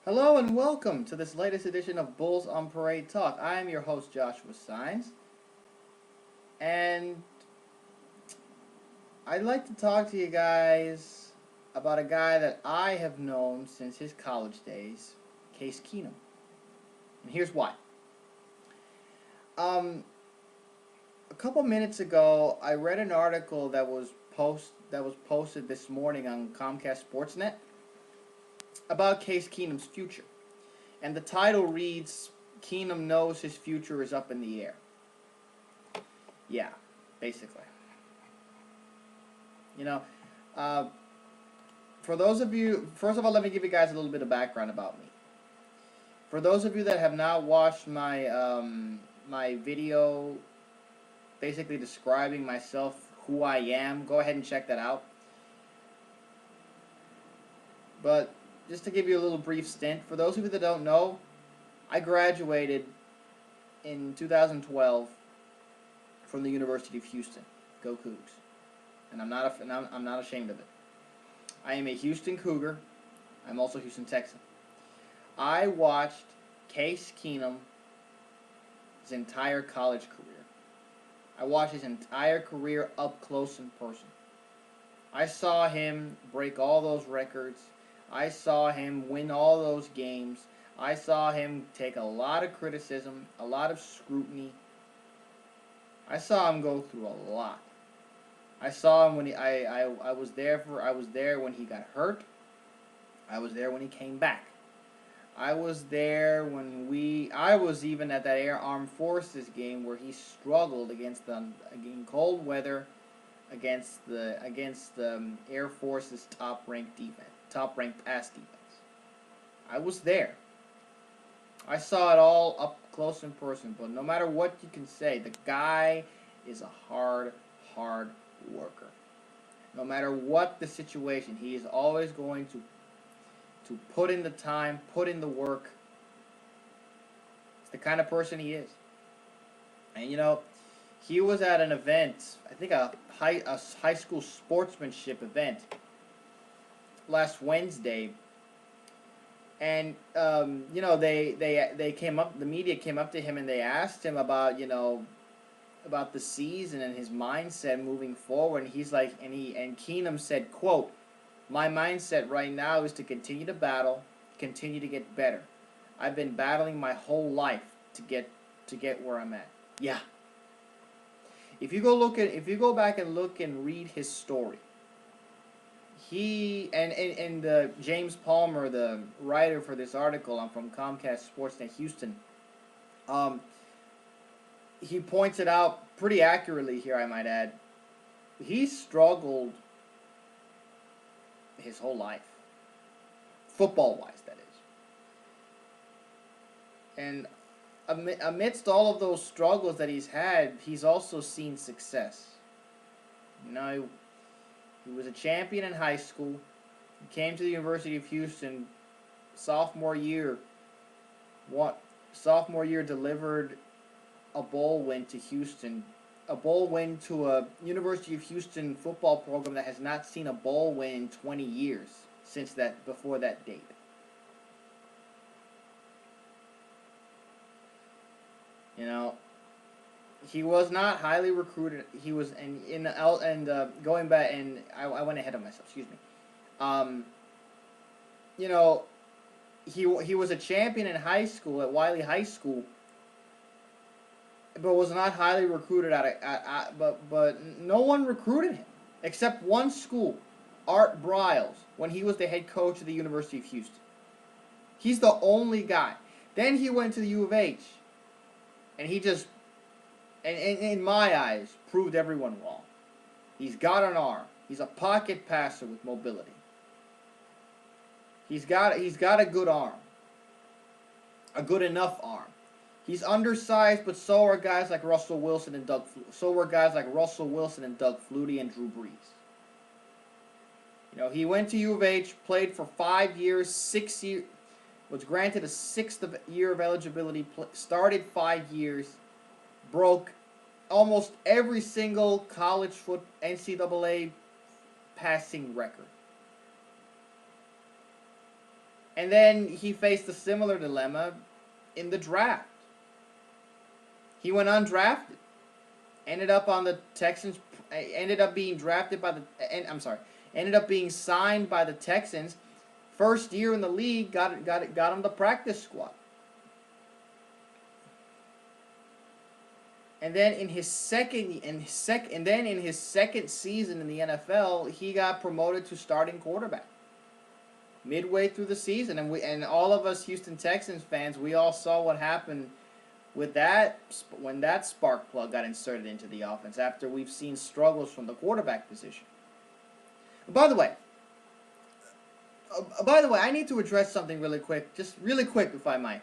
Hello and welcome to this latest edition of Bulls on Parade Talk. I am your host, Joshua Sines, and I'd like to talk to you guys about a guy that I have known since his college days, Case Keenum. And here's why. Um, a couple minutes ago, I read an article that was posted this morning on Comcast Sportsnet about Case Keenum's future. And the title reads, Keenum knows his future is up in the air. Yeah, basically. You know, uh, for those of you, first of all, let me give you guys a little bit of background about me. For those of you that have not watched my video, basically describing myself, who I am, go ahead and check that out. But just to give you a little brief stint, for those of you that don't know, I graduated in 2012 from the University of Houston. Go Cougs! And I'm not ashamed of it. I am a Houston Cougar. I'm also a Houston Texan. I watched Case Keenum his entire college career. I watched his entire career up close and personal. I saw him break all those records. I saw him win all those games. I saw him take a lot of criticism, a lot of scrutiny. I saw him go through a lot. I saw him when I was there when he got hurt. I was there when he came back. I was there I was even at that Air Armed Forces game where he struggled against in cold weather against the Air Force's top ranked pass defense. I was there. I saw it all up close and personal. But no matter what you can say, the guy is a hard worker. No matter what the situation, he is always going to put in the time, put in the work. It's the kind of person he is. And he was at an event, I think a high school sportsmanship event last Wednesday. And they came up, the media came up to him and they asked him about about the season and his mindset moving forward. And he's like, and Keenum said, "quote My mindset right now is to continue to battle, continue to get better. I've been battling my whole life to get where I'm at." Yeah. If you go back and look and read his story, he and James Palmer, the writer for this article, I'm from Comcast Sportsnet Houston. He points it out pretty accurately here, I might add. He struggled his whole life, football-wise, that is. And amidst all of those struggles that he's had, he's also seen success. He was a champion in high school. He came to the University of Houston sophomore year. Sophomore year delivered a bowl win to Houston, a bowl win to a University of Houston football program that has not seen a bowl win in 20 years before that date. He was not highly recruited. He was going back, and I went ahead of myself. Excuse me. Um, you know, he was a champion in high school at Wiley High School, but was not highly recruited but no one recruited him except one school, Art Briles, when he was the head coach of the University of Houston. He's the only guy. Then he went to the U of H, and he just, and in my eyes, proved everyone wrong. He's got an arm. He's a pocket passer with mobility. He's got a good arm, a good enough arm. He's undersized, but so are guys like Russell Wilson and Doug. So were guys like Russell Wilson and Doug Flutie and Drew Brees. He went to U of H, played for 5 years, 6 years, was granted a sixth year of eligibility, started 5 years, broke almost every single college NCAA passing record. And then he faced a similar dilemma in the draft. He went undrafted. Ended up on the Texans. Ended up being drafted by the. Ended up being signed by the Texans. First year in the league, got him the practice squad. And then in his second season in the NFL, he got promoted to starting quarterback. Midway through the season, and all of us Houston Texans fans, we all saw what happened with that when that spark plug got inserted into the offense after we've seen struggles from the quarterback position. By the way, I need to address something really quick, just really quick if I might.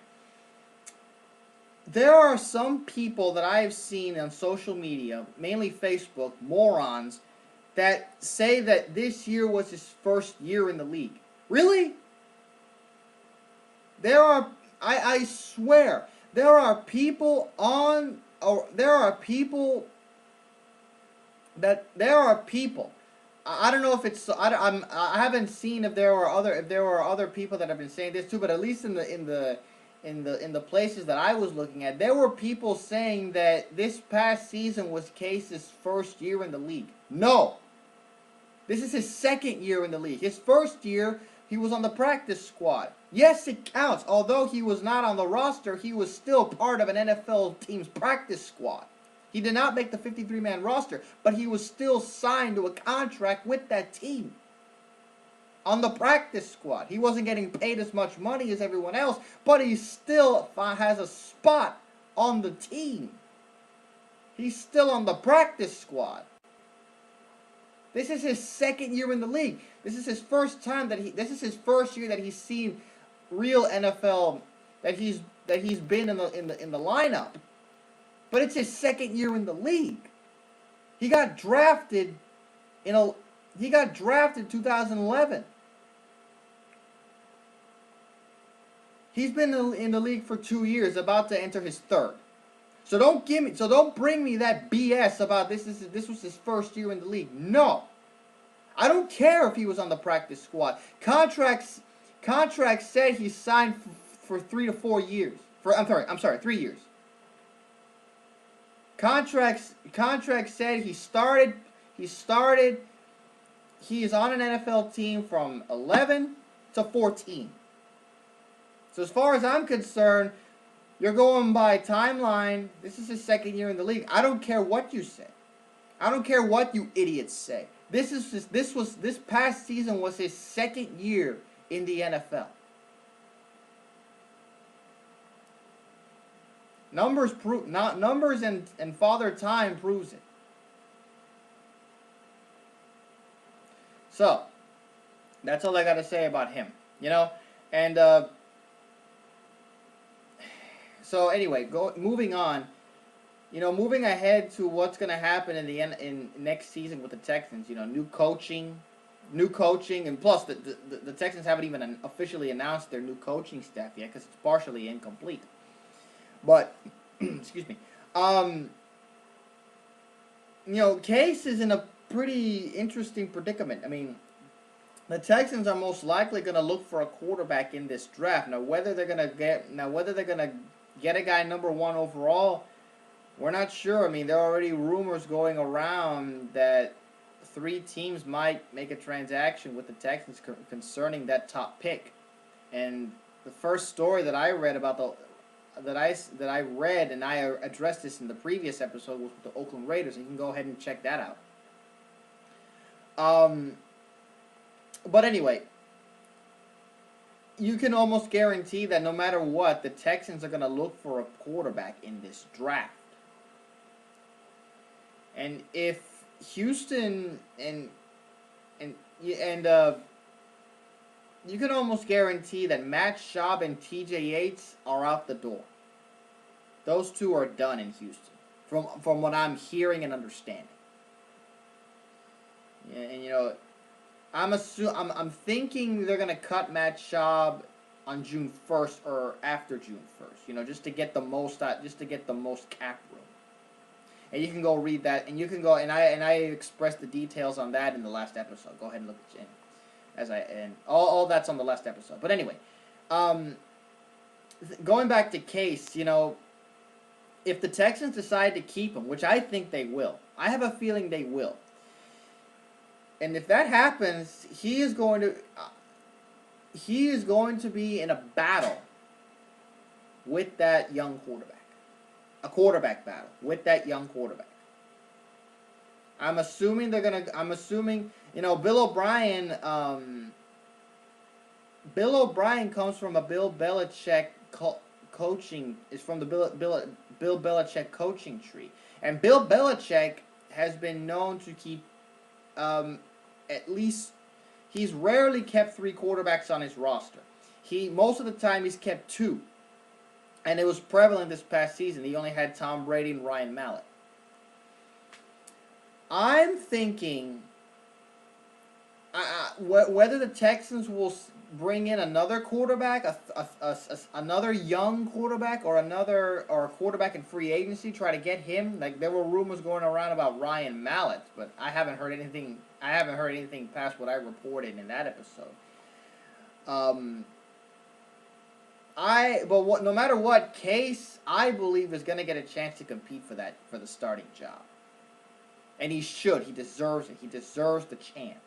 There are some people that I have seen on social media, mainly Facebook, morons, that say that this year was his first year in the league. Really? I swear, there are people I don't know if it's, I haven't seen if there were other people that have been saying this too, but at least in the places that I was looking at, there were people saying that this past season was Case's first year in the league. No. This is his second year in the league. His first year, he was on the practice squad. Yes, it counts. Although he was not on the roster, he was still part of an NFL team's practice squad. He did not make the 53-man roster, but he was still signed to a contract with that team. On the practice squad. He wasn't getting paid as much money as everyone else, but he still has a spot on the team. He's still on the practice squad. This is his second year in the league. This is his first year that he's seen real NFL, that he's been in the lineup. But it's his second year in the league. He got drafted in 2011. He's been in the league for 2 years, about to enter his third. So don't bring me that BS about this was his first year in the league. No. I don't care if he was on the practice squad. Contracts said he signed for 3 to 4 years. 3 years. Contracts said he is on an NFL team from 11 to 14. So as far as I'm concerned, you're going by timeline. This is his second year in the league. I don't care what you say. I don't care what you idiots say. This past season was his second year in the NFL. Numbers and Father Time proves it. So that's all I got to say about him. And so anyway, moving on. Moving ahead to what's going to happen in next season with the Texans. New coaching, and plus the Texans haven't even officially announced their new coaching staff yet because it's partially incomplete. But excuse me. Case is in a pretty interesting predicament. I mean, the Texans are most likely going to look for a quarterback in this draft. Now, whether they're going to get a guy number 1 overall, we're not sure. I mean, there are already rumors going around that 3 teams might make a transaction with the Texans concerning that top pick. And the first story that I read about that I read, and I addressed this in the previous episode, was with the Oakland Raiders, and you can go ahead and check that out. But anyway, you can almost guarantee that no matter what, the Texans are going to look for a quarterback in this draft. And if Houston and you can almost guarantee that Matt Schaub and TJ Yates are out the door. Those two are done in Houston, from what I'm hearing and understanding. Yeah, and I'm thinking they're gonna cut Matt Schaub on June 1st or after June 1st. Just to get the most cap room. And you can go read that, and you can go and I expressed the details on that in the last episode. Go ahead and look at it. and all that's on the last episode. But anyway, um, going back to Case, if the Texans decide to keep him, which I think they will, I have a feeling they will. And if that happens, he is going to be in a battle with that young quarterback. A quarterback battle with that young quarterback. I'm assuming, Bill O'Brien, comes from a Bill Belichick coaching, is from the Bill Belichick coaching tree. And Bill Belichick has been known to keep, at least, he's rarely kept 3 quarterbacks on his roster. Most of the time he's kept 2. And it was prevalent this past season. He only had Tom Brady and Ryan Mallett. I'm thinking whether the Texans will bring in another quarterback, another young quarterback, or a quarterback in free agency, try to get him. Like, there were rumors going around about Ryan Mallett, but I haven't heard anything. Past what I reported in that episode. No matter what, Case, I believe, is going to get a chance to compete for the starting job. And he should. He deserves it. He deserves the chance.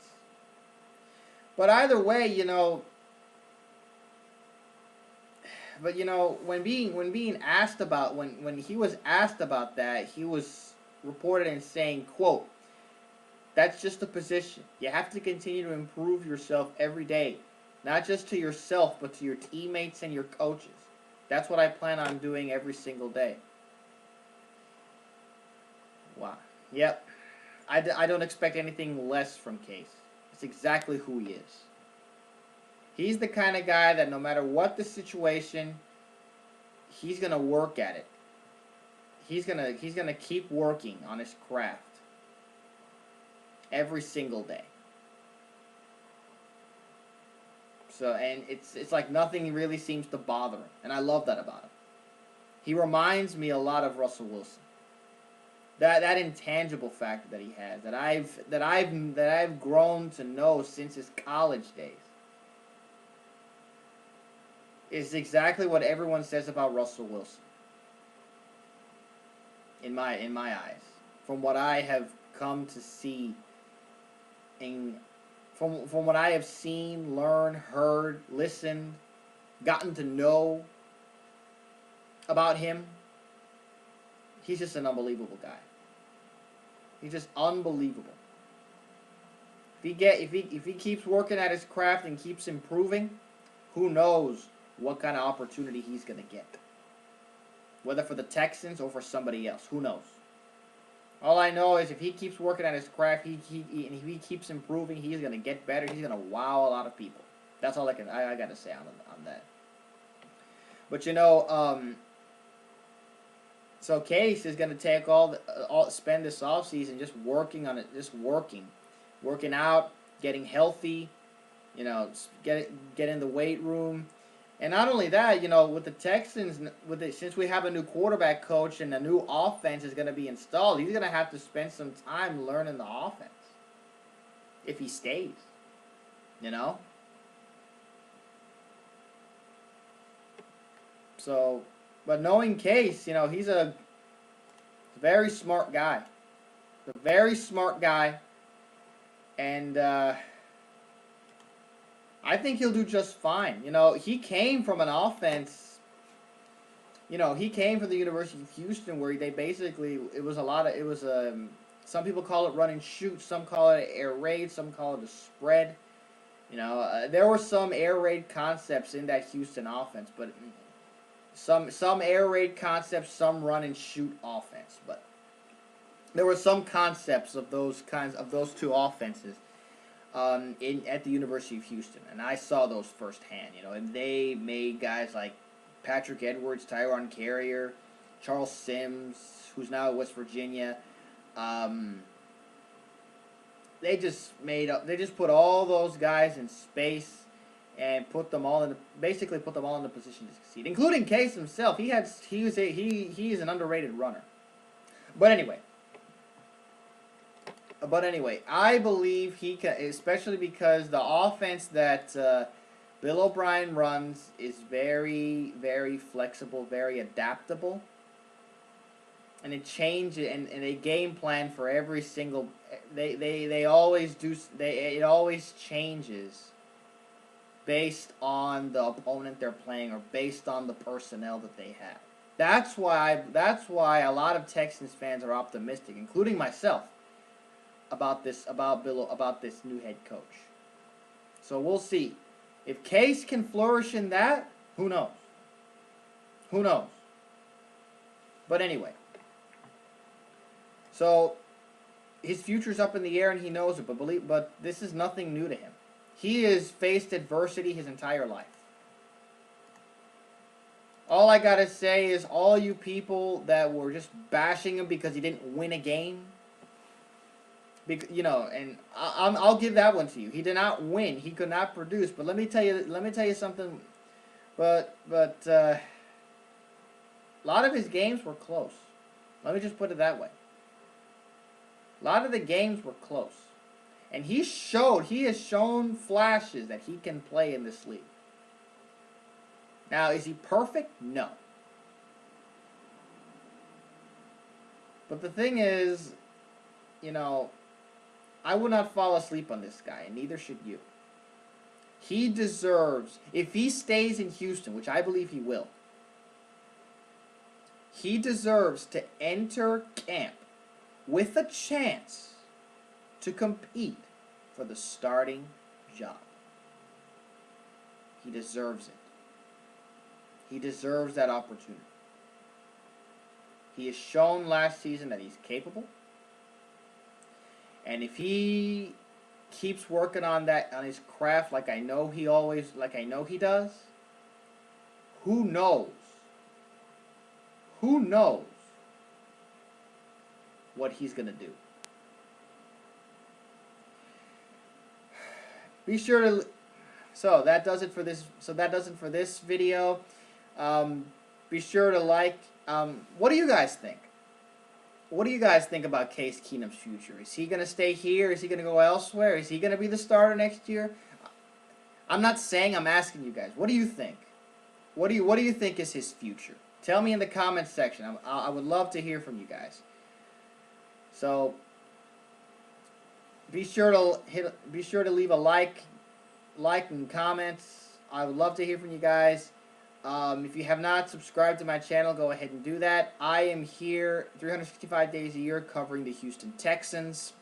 But either way, when being asked about, when he was asked about that, he was reported in saying, quote, "That's just a position. You have to continue to improve yourself every day. Not just to yourself, but to your teammates and your coaches. That's what I plan on doing every single day." Wow. Yep. I don't expect anything less from Case. It's exactly who he is. He's the kind of guy that no matter what the situation, he's going to work at it. He's gonna keep working on his craft every single day. So, and it's like nothing really seems to bother him, and I love that about him. He reminds me a lot of Russell Wilson. That intangible factor that he has, that I've grown to know since his college days, is exactly what everyone says about Russell Wilson. In my eyes, from what I have come to see, from what I have seen, learned, heard, listened, gotten to know about him, he's just an unbelievable guy. He's just unbelievable. If he keeps working at his craft and keeps improving, who knows what kind of opportunity he's gonna get. Whether for the Texans or for somebody else, who knows? All I know is if he keeps working at his craft, and if he keeps improving, he's gonna get better. He's gonna wow a lot of people. That's all I gotta say on that. But so Case is gonna take spend this offseason just working on it, working out, getting healthy, get in the weight room. And not only that, with the Texans, since we have a new quarterback coach and a new offense is going to be installed, he's going to have to spend some time learning the offense if he stays, So, but knowing Case, he's a very smart guy. A very smart guy. And, I think he'll do just fine. He came from an offense. He came from the University of Houston, where some people call it run and shoot, some call it air raid, some call it a spread. There were some air raid concepts in that Houston offense, but some air raid concepts, some run and shoot offense. But there were some concepts of those two offenses. At the University of Houston, and I saw those firsthand, and they made guys like Patrick Edwards, Tyron Carrier, Charles Sims, who's now at West Virginia. They just put all those guys in space and put them all in the position to succeed, including Case himself. He is an underrated runner. But anyway. But anyway, I believe he can, especially because the offense that Bill O'Brien runs is very, very flexible, very adaptable, and it changes. And they game plan for every single. They always do. It always changes based on the opponent they're playing or based on the personnel that they have. That's why a lot of Texans fans are optimistic, including myself, about this new head coach. So we'll see. If Case can flourish in that, who knows? Who knows? But anyway. So his future's up in the air and he knows it, but this is nothing new to him. He has faced adversity his entire life. All I gotta say is, all you people that were just bashing him because he didn't win a game, and I'll give that one to you. He did not win. He could not produce. But let me tell you something. But a lot of his games were close. Let me just put it that way. A lot of the games were close, and he has shown flashes that he can play in this league. Now, is he perfect? No. But the thing is, I would not fall asleep on this guy, and neither should you. He deserves, if he stays in Houston, which I believe he will, he deserves to enter camp with a chance to compete for the starting job. He deserves it. He deserves that opportunity. He has shown last season that he's capable. And if he keeps working on his craft like I know he does, who knows? Who knows what he's going to do? Be sure to. So that does it for this video. Be sure to like. What do you guys think? What do you guys think about Case Keenum's future? Is he going to stay here? Is he going to go elsewhere? Is he going to be the starter next year? I'm not saying. I'm asking you guys. What do you think? What do you think is his future? Tell me in the comments section. I would love to hear from you guys. So be sure to leave a like and comments. I would love to hear from you guys. If you have not subscribed to my channel, go ahead and do that. I am here 365 days a year covering the Houston Texans.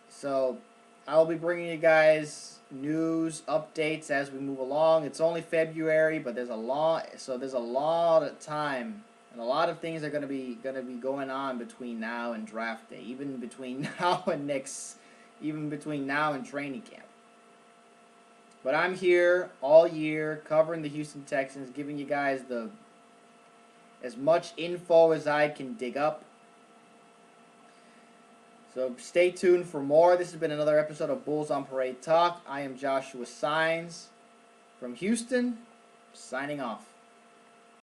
So I'll be bringing you guys news updates as we move along. It's only February, but there's a lot of time and a lot of things are going to be going on between now and draft day, even between now and training camp. But I'm here all year covering the Houston Texans, giving you guys as much info as I can dig up. So stay tuned for more. This has been another episode of Bulls on Parade Talk. I am Joshua Sines from Houston, signing off.